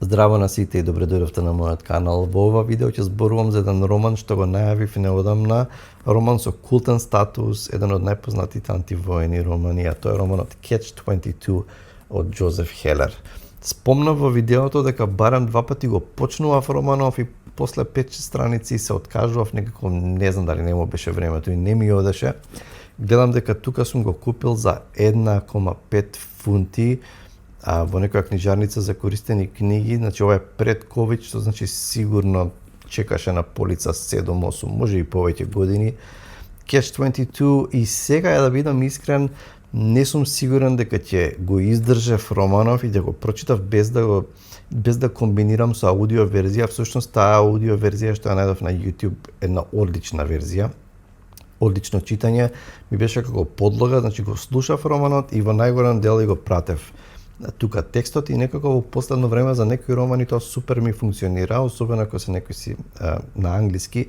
Здраво на сите и добре дојдовте на мојот канал. Во ова видео ќе зборувам за еден роман што го најавив неодамна, роман со култен статус, еден од најпознатите антивоени романи, а тоа е романот Catch-22 од Џозеф Хелер. Спомнав во видеото дека барем два пати го почнував романов и после 5-6 страници се откажував, некако не знам дали не му беше времето и не ми одеше. Гледам дека тука сум го купил за 1,5 фунти, во некоја книжарница за користени книги, значи ова е пред ковид, што значи сигурно чекаше на полица 7-8, може и повеќе години. Catch-22 и сега да бидам искрен, не сум сигурен дека ќе го издржев романов и да го прочитав без да комбинирам со аудио верзија. Всушност таа аудио верзија што ја најдов на YouTube една одлична верзија. Одлично читање, ми беше како подлога, значи го слушав романот и во најголем дел и го пратев тука текстот и некако во последно време за некои романи тоа супер ми функционира, особено ако се некои си на англиски.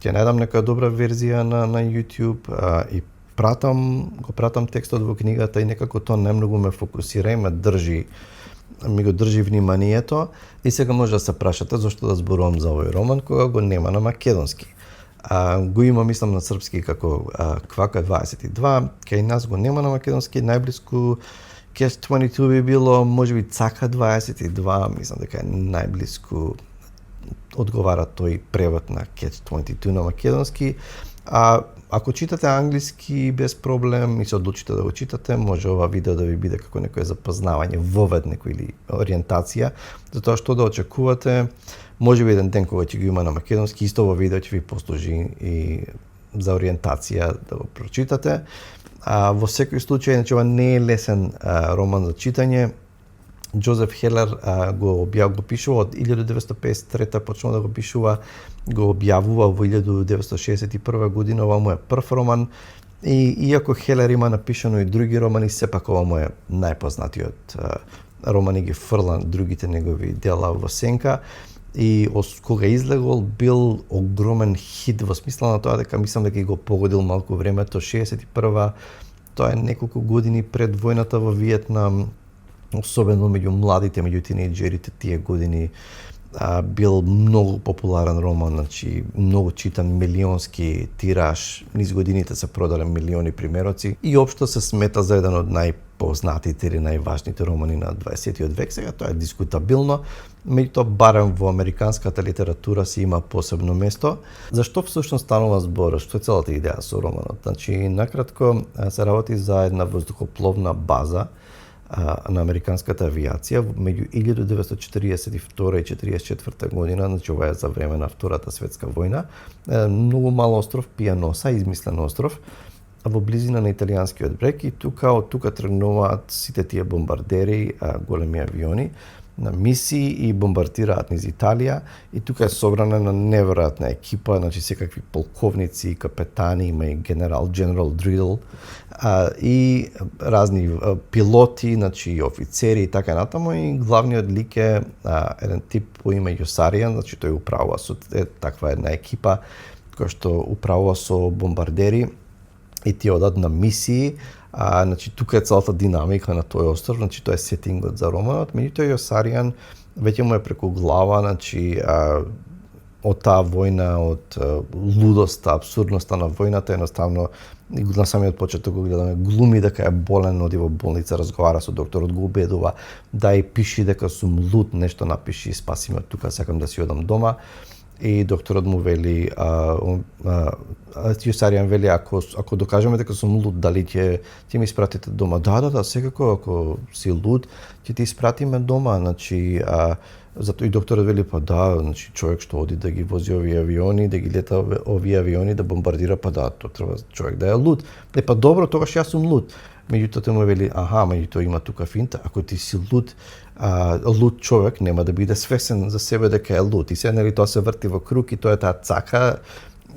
Ќе најдам некоја добра верзија на YouTube и го пратам текстот во книгата и некако тоа немногу ме фокусира и ми го држи вниманието. И сега може да се прашате зошто да зборувам за овој роман кога го нема на македонски. Го има, мислам, на српски како Квака 22, кај нас го нема на македонски, најблиску Catch-22 би било, можеби Цака 22, мислам дека е најблиску одговара тој превод на Catch-22 на македонски. Ако читате англиски без проблем и се одлучите да го читате, може ова видео да ви биде како некое запознавање, вовед некој или ориентација, за тоа што да очекувате. Можеби еден ден кога ќе го има на македонски, исто во видео ќе ви послужи и за ориентација да го прочитате. Во секој случај, значи ова не е лесен роман за читање. Џозеф Хелер го пишува од 1953 почнува да го пишува, го објавува во 1961 година, ова му е прв роман. И иако Хелер има напишано и други романи, сепак ова му е најпознатиот роман и ги фрла другите негови дела во сенка. И кога излегол бил огромен хит во смисла на тоа дека мислам дека го погодил малку времето. 61-ва, тоа е неколку години пред војната во Виетнам, особено меѓу младите, меѓу тинејџерите тие години, бил многу популарен роман, значи многу читан, милионски тираж, низ годините се продале милиони примероци и општо се смета за еден од најпознатите или најважните романи на 20-тиот век. Сега тоа е дискутабилно, меѓутоа барем во американската литература си има посебно место. Зашто всушност станува збор? Што е целата идеја со романот? Значи, накратко се работи за една воздухопловна база на американската авиација меѓу 1942 и 1944 година, значи ова е за време на Втората светска војна. Многу мал остров, Пијаноса, измислен остров, во близина на италијанскиот брег, и од тука тргнуваат сите тие бомбардери, големи авиони, на мисии и бомбардираат низ Италија, и тука е собрана на неверојатна екипа, значи секакви полковници, капетани, има и General Drill, и разни пилоти, значи и офицери и така натаму, и главниот лик е еден тип по име Јосаријан, значи тој управува со таква една екипа која што управува со бомбардери и тие одат на мисии. Значи тука е целата динамика на тој остров, значи тоа е сетингот за романот. Меѓутоа Јосаријан веќе му е преку глава, значи од таа војна, од лудоста, абсурдноста на војната, едноставно на самиот почеток го гледаме, глуми дека е болен, оди во болница, разговара со докторот, го убедува да и пиши дека сум луд, нешто напиши, спаси ме од тука, сакам да си одам дома. И докторот му вели, Јосаријан вели, ако докажеме дека сум луд, дали ќе ми испратите дома? Да, секако, ако си луд, ќе ти испратиме дома. Значи, зато и докторот вели, значи човек што оди да ги вози овие авиони, да ги лета овие авиони, да бомбардира, тоа треба човек да е луд. Добро, тогаш јас сум луд. Меѓутоа му вели, меѓутоа има тука финта, ако ти си луд, луд човек нема да биде свесен за себе дека е луд. И се, тоа се врти во круг и тоа е таа цака,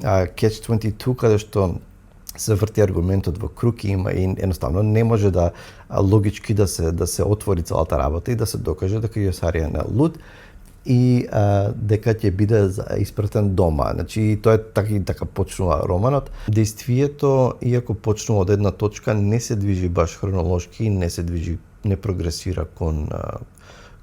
Catch-22, каде што се врти аргументот во круг и има и едноставно не може да логички да се отвори целата работа и да се докаже дека Јосаријан е луд и дека ќе биде испратен дома. Значи тоа е така почнува романот. Действието, иако почнува од една точка, не се движи баш хронолошки, не прогресира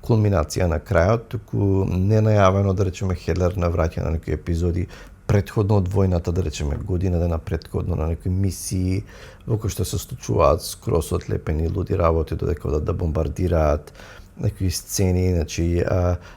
кулминација на крајот, туку ненајавено, да речеме, Хелер навраќа на некои епизоди претходно од војната, да речеме, година дена претходно на некои мисии во кои што се случуваат скроз отлепени луди работи додека одат да бомбардираат некои сцени, значи,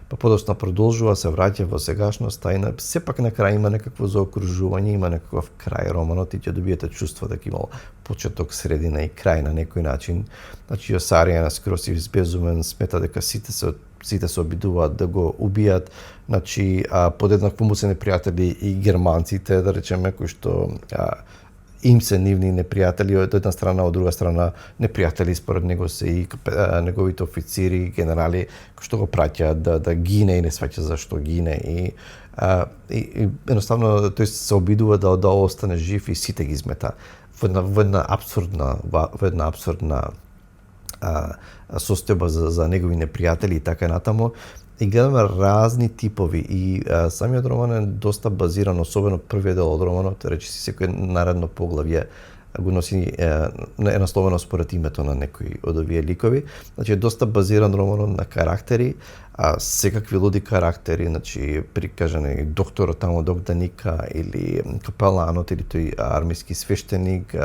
па подоцна продолжува, се враќа во сегашноста и сепак на крај има некакво заокружување, има некаков крај романот и ќе добиете чувство дека имал почеток, средина и крај на некој начин. Значи, Јосарија на скроз безумен, смета дека сите се обидуваат да го убијат, значи, подеднакво му се непријатели и германците, да речеме, кои што им се нивни непријатели од една страна, од друга страна непријатели според него се и неговите официри, генерали, кои што го праќаат да гине и не сваќа зашто гине и едноставно тој се обидува да остане жив и сите ги измета во една абсурдна состојба за негови непријатели и така натаму. И гледаме разни типови и самиот роман е доста базиран, особено првиот дел од романот, речиси секој наредно поглавје го носи насловено според името на некои од овие ликови. Значи е доста базиран романот на карактери, секакви луди карактери, значи прикажани докторот тамо Даника или капеланот или тој армиски свештеник,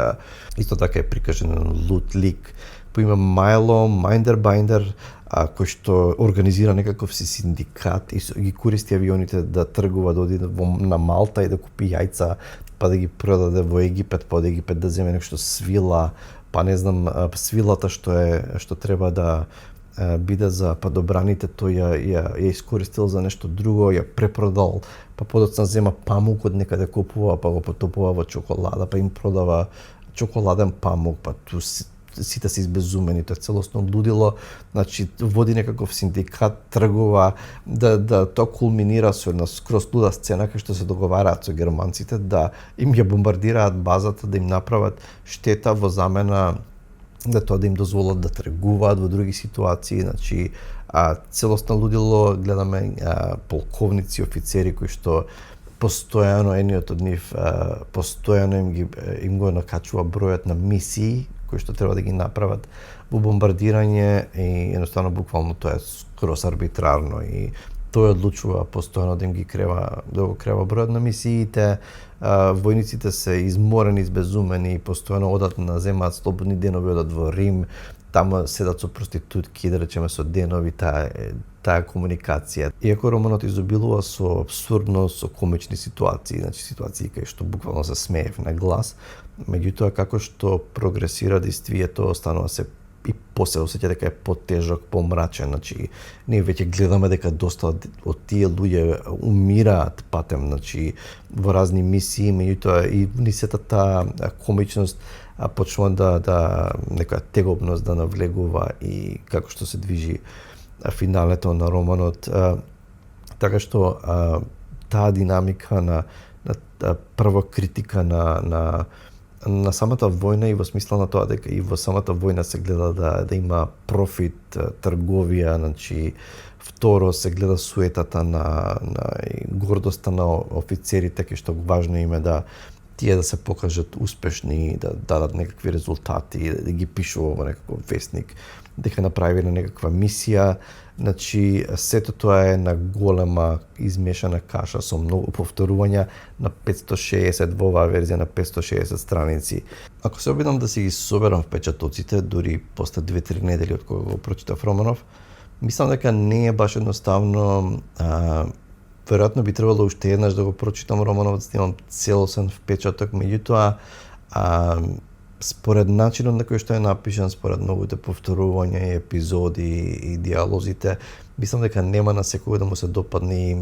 исто така е прикажан луд лик по име Мајло Мајндербајндер, кој што организира некаков си синдикат и ги користи авионите да тргува, да оди на Малта и да купи јајца, па да ги продаде во Египет, па од Египет да земе нешто свила, па не знам, свилата што треба да биде за падобраните, тој ја искористил за нешто друго, ја препродал, па подоцна зема памук од некаде купува, па го потопува во чоколада, па им продава чоколаден памук, па ту сите се избезумени, тоа е целосно лудило, значи води некаков синдикат, тргува, да тоа кулминира со една скроз луда сцена кај што се договараат со германците да им ја бомбардираат базата, да им направат штета во замена да тоа да им дозволат да тргуваат во други ситуации, значи целосно лудило. Гледаме полковници, офицери кои што постојано едниот од нив постојано им го накачува бројот на мисии кои што треба да ги направат во бомбардирање и едноставно буквално тоа е скроз арбитрарно и тој одлучува постојано да им ги крева, да го крева бројот на мисиите. Војниците се изморени, избезумени, постојано одат на земаат слободни денови, одат во Рим, таму седат со проститутки, да речеме со денови, таа комуникација. Иако романот изобилува со абсурдно, со комични ситуации, значи ситуации кај што буквално се смеев на глас, меѓутоа како што прогресира действието, останува се и после осеќа дека е потежок, помрачен, значи ние веќе гледаме дека доста од тие луѓе умираат патем, значи во разни мисии, меѓутоа и ни сета таа комичност почнува да некоја тегобност да навлегува и како што се движи финалето на романот, така што таа динамика на прва критика на самата војна и во смисла на тоа дека и во самата војна се гледа да има профит, трговија, значи второ се гледа суетата на гордоста на офицерите, кај што важно им е да тие да се покажат успешни, да дадат некакви резултати, да ги пишува во некаков весник, дека направиле некаква мисија. Значи, сето тоа е на голема измешана каша со многу повторувања на 560, во оваа верзија на 560 страници. Ако се обидам да си ги соберам впечатоците, дури после 2-3 недели од кога го прочитав романов, мислам дека не е баш едноставно. Веројатно би требало уште еднаш да го прочитам романот, за да имам целосен впечаток, меѓутоа според начинот на кој што е напишан, според многуте повторувања и епизоди и диалозите, мислам дека нема на секој да му се допадне и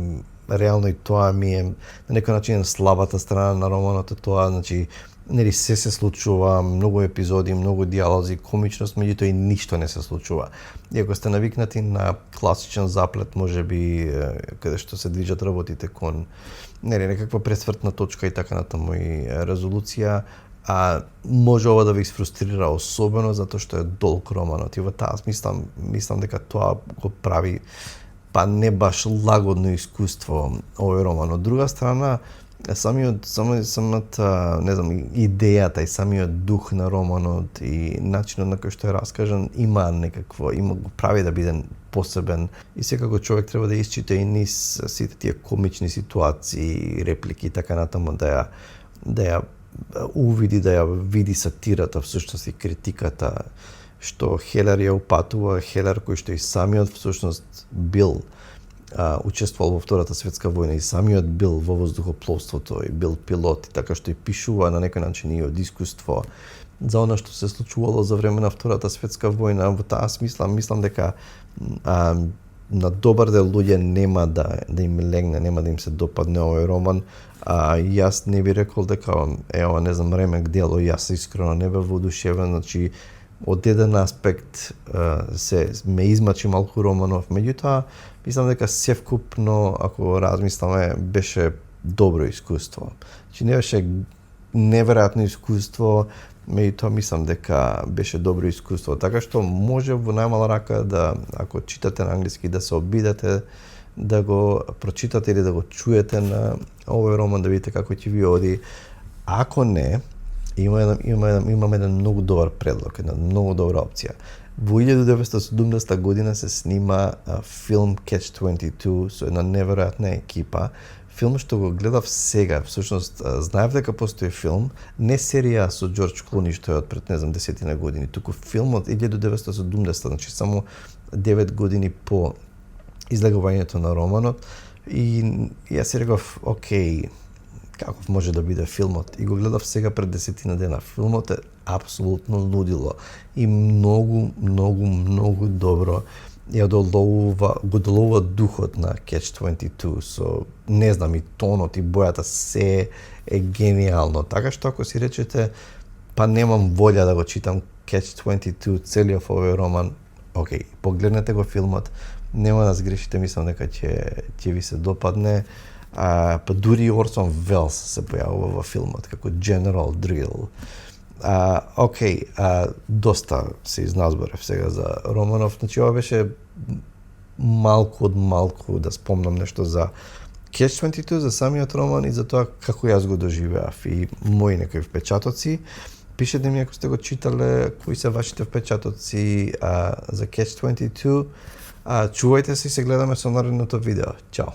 реално и тоа ми е на некој начин слабата страна на романот, тоа, значи, нели се случува, многу епизоди, многу диалози, комичност, меѓутоа и ништо не се случува. И ако сте навикнати на класичен заплет, можеби каде што се движат работите кон нели некаква пресвртна точка и така натаму и резолуција, може ова да ви изфрустрира, особено затоа што е долг романот. И во таа мислам дека тоа го прави не баш лагодно искуство овој роман. Од друга страна, самата, не знам, идејата и самиот дух на романот и начинот на кој што е раскажан има го прави да биде посебен и секако човек треба да исчита и низ сите тие комични ситуации, реплики и така натаму да ја увиди, да ја види сатирата всушност и критиката што Хелер ја упатува, Хелер кој што и самиот всушност бил учествувал во Втората светска војна и самиот бил во воздухопловството и бил пилот и така што и пишува на некој начин и од искуство за она што се случувало за време на Втората светска војна. Во таа мислам дека на добар дел луѓе нема да им легне, нема да им се допадне овој роман. Јас не би рекол дека ова не знам ремек дело, јас искрено не бев воодушевен, значи од еден аспект се ме измачи малку романов, меѓутоа мислам дека севкупно, ако размисламе, беше добро искуство. Значи не беше неверојатно искуство, меѓутоа мислам дека беше добро искуство. Така што може во најмала рака да, ако читате на англиски, да се обидете да го прочитате или да го чуете на овој роман, да видите како ќе ви оди. Ако не, имам еден многу добар предлог, една многу добра опција. Во 1970 година се снима филм Catch-22 со една неверојатна екипа. Филм што го гледав сега, всушност знаев дека постои филм, не серија со Џорџ Клуни што е од пред не знам 10 години, туку филм од 1970, значи само 9 години по излегувањето на романот и јас си реков, окей, каков може да биде филмот, и го гледав сега пред 10 дена. Филмот е апсолутно лудило и многу добро ја го доловува духот на Catch-22 со, не знам, и тонот и бојата, се е гениално. Така што ако си речете, па немам волја да го читам Catch-22, целиот овој роман, окей, погледнете го филмот, нема да сгрешите, мислам дека ќе ви се допадне. Па дури Орсон Велс се појавува во филмот како General Drill. Окей, доста се изназборев сега за романов. Значи, ова беше малку да спомнам нешто за Catch-22, за самиот роман и за тоа како јас го доживеав и мои некои впечатоци. Пишете ми ако сте го читале, кои се вашите впечатоци за Catch-22. Чувајте се и се гледаме со наредното видео. Чао!